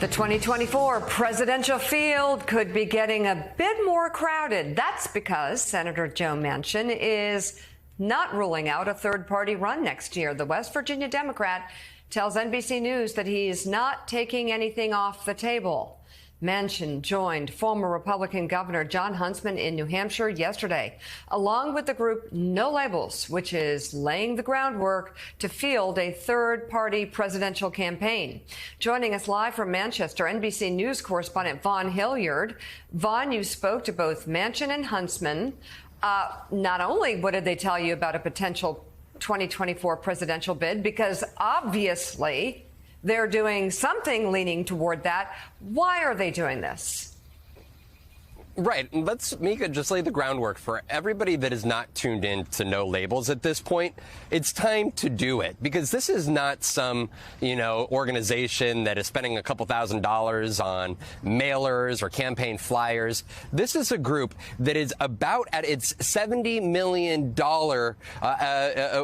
The 2024 presidential field could be getting a bit more crowded. That's because Senator Joe Manchin is not ruling out a third-party run next year. The West Virginia Democrat tells NBC News that he's not taking anything off the table. Manchin joined former Republican Governor Jon Huntsman in New Hampshire yesterday, along with the group No Labels, which is laying the groundwork to field a third-party presidential campaign. Joining us live from Manchester, NBC News correspondent Vaughn Hilliard. Vaughn, you spoke to both Manchin and Huntsman. Not only what did they tell you about a potential 2024 presidential bid, because obviously they're doing something leaning toward that. Why are they doing this? Right. Let's, Mika, just lay the groundwork for everybody that is not tuned in to No Labels at this point. It's time to do it, because this is not some, organization that is spending a couple $1,000s on mailers or campaign flyers. This is a group that is about at its $70 million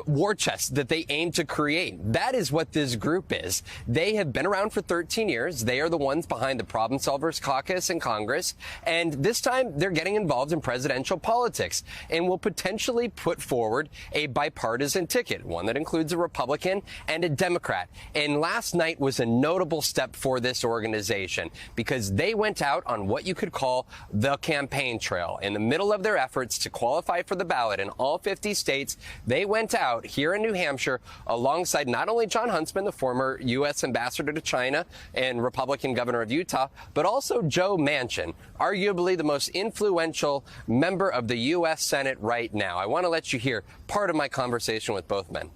war chest that they aim to create. That is what this group is. They have been around for 13 years. They are the ones behind the Problem Solvers Caucus in Congress. And this time they're getting involved in presidential politics and will potentially put forward a bipartisan ticket, one that includes a Republican and a Democrat. And last night was a notable step for this organization because they went out on what you could call the campaign trail. In the middle of their efforts to qualify for the ballot in all 50 states, they went out here in New Hampshire alongside not only Jon Huntsman, the former U.S. ambassador to China and Republican governor of Utah, but also Joe Manchin, arguably the most influential member of the U.S. Senate right now. I want to let you hear part of my conversation with both men.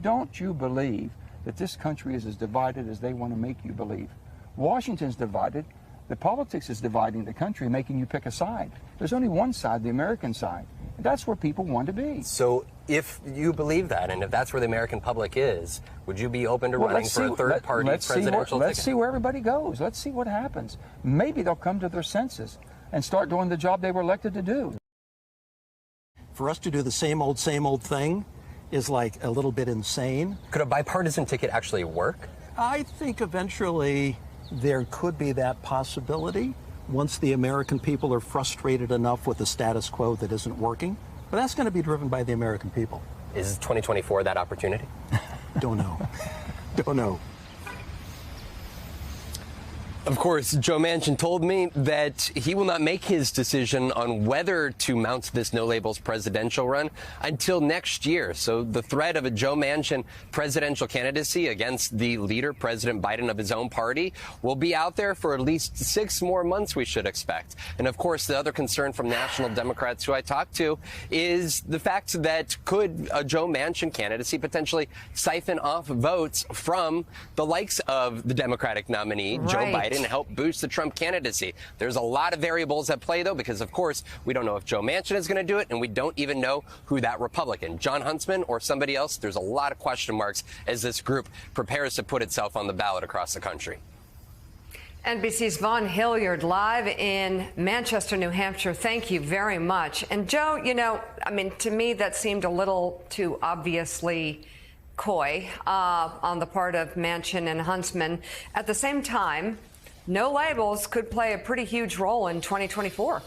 Don't you believe that this country is as divided as they want to make you believe? Washington's divided. The politics is dividing the country, making you pick a side. There's only one side, the American side. That's where people want to be. So if you believe that, and if that's where the American public is, would you be open to running for a third-party presidential ticket? Let's see where everybody goes. Let's see what happens. Maybe they'll come to their senses and start doing the job they were elected to do. For us to do the same old thing is like a little bit insane. Could a bipartisan ticket actually work? I think eventually there could be that possibility once the American people are frustrated enough with the status quo that isn't working. But that's going to be driven by the American people. Is 2024 that opportunity? Don't know. Don't know. Of course, Joe Manchin told me that he will not make his decision on whether to mount this No Labels presidential run until next year. So the threat of a Joe Manchin presidential candidacy against the leader, President Biden, of his own party, will be out there for at least 6 more months, we should expect. And of course, the other concern from national Democrats who I talked to is the fact that could a Joe Manchin candidacy potentially siphon off votes from the likes of the Democratic nominee, Joe Biden, and help boost the Trump candidacy. There's a lot of variables at play, though, because, of course, we don't know if Joe Manchin is going to do it, and we don't even know who that Republican, Jon Huntsman or somebody else. There's a lot of question marks as this group prepares to put itself on the ballot across the country. NBC's Vaughn Hilliard live in Manchester, New Hampshire. Thank you very much. And, Joe, to me, that seemed a little too obviously coy on the part of Manchin and Huntsman. At the same time, No Labels could play a pretty huge role in 2024.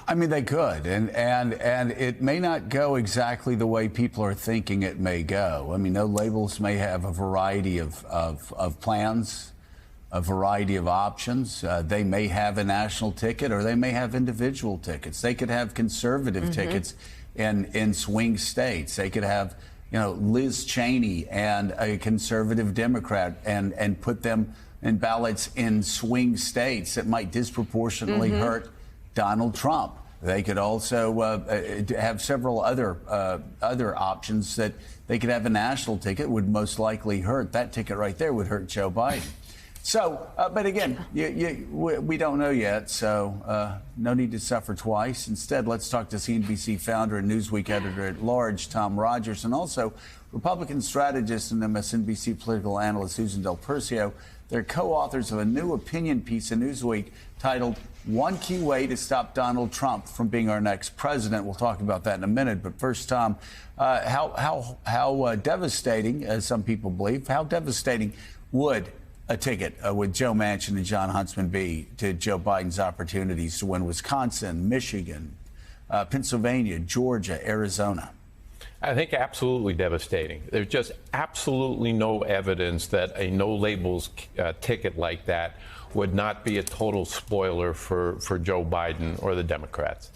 I mean, they could, and it may not go exactly the way people are thinking it may go. I mean, No Labels may have a variety of plans, a variety of options. They may have a national ticket, or they may have individual tickets. They could have conservative tickets in swing states. They could have, Liz Cheney and a conservative Democrat and put them in ballots in swing states that might disproportionately hurt Donald Trump. They could also have several other options that they could have a national ticket would most likely hurt. That ticket right there would hurt Joe Biden. So, but again, we don't know yet, so no need to suffer twice. Instead, let's talk to CNBC founder and Newsweek editor-at-large, Tom Rogers, and also Republican strategist and MSNBC political analyst Susan Del Percio. They're co-authors of a new opinion piece in Newsweek titled "One Key Way to Stop Donald Trump from Being Our Next President." We'll talk about that in a minute. But first, Tom, how devastating, as some people believe, how devastating would a ticket with Joe Manchin and Jon Huntsman be to Joe Biden's opportunities to win Wisconsin, Michigan, Pennsylvania, Georgia, Arizona? I think absolutely devastating. There's just absolutely no evidence that a no labels ticket like that would not be a total spoiler for Joe Biden or the Democrats.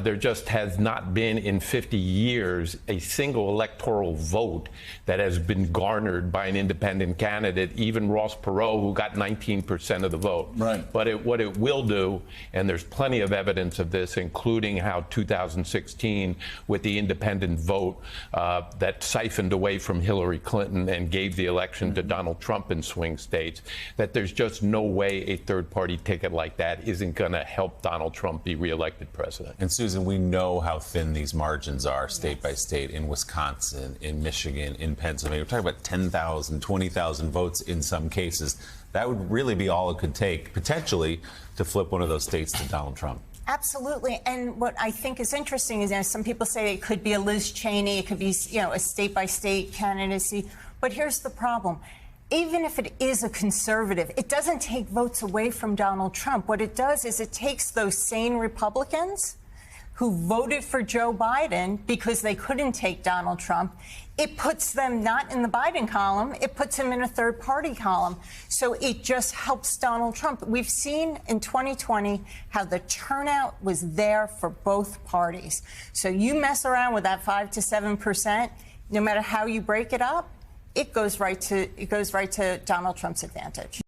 There just has not been in 50 years a single electoral vote that has been garnered by an independent candidate, even Ross Perot, who got 19% of the vote. Right. But what it will do, and there's plenty of evidence of this, including how 2016, with the independent vote that siphoned away from Hillary Clinton and gave the election to Donald Trump in swing states, that there's just no way a third-party ticket like that isn't going to help Donald Trump be reelected president. And Susan, we know how thin these margins are state by state, in Wisconsin, in Michigan, in Pennsylvania. We're talking about 10,000, 20,000 votes in some cases. That would really be all it could take, potentially, to flip one of those states to Donald Trump. Absolutely. And what I think is interesting is, some people say it could be a Liz Cheney, it could be, a state-by-state candidacy. But here's the problem. Even if it is a conservative, it doesn't take votes away from Donald Trump. What it does is it takes those sane Republicans who voted for Joe Biden because they couldn't take Donald Trump. It puts them not in the Biden column, it puts them in a third-party column. So it just helps Donald Trump. We've seen in 2020 how the turnout was there for both parties. So you mess around with that 5 to 7%, no matter how you break it up, it goes right to Donald Trump's advantage.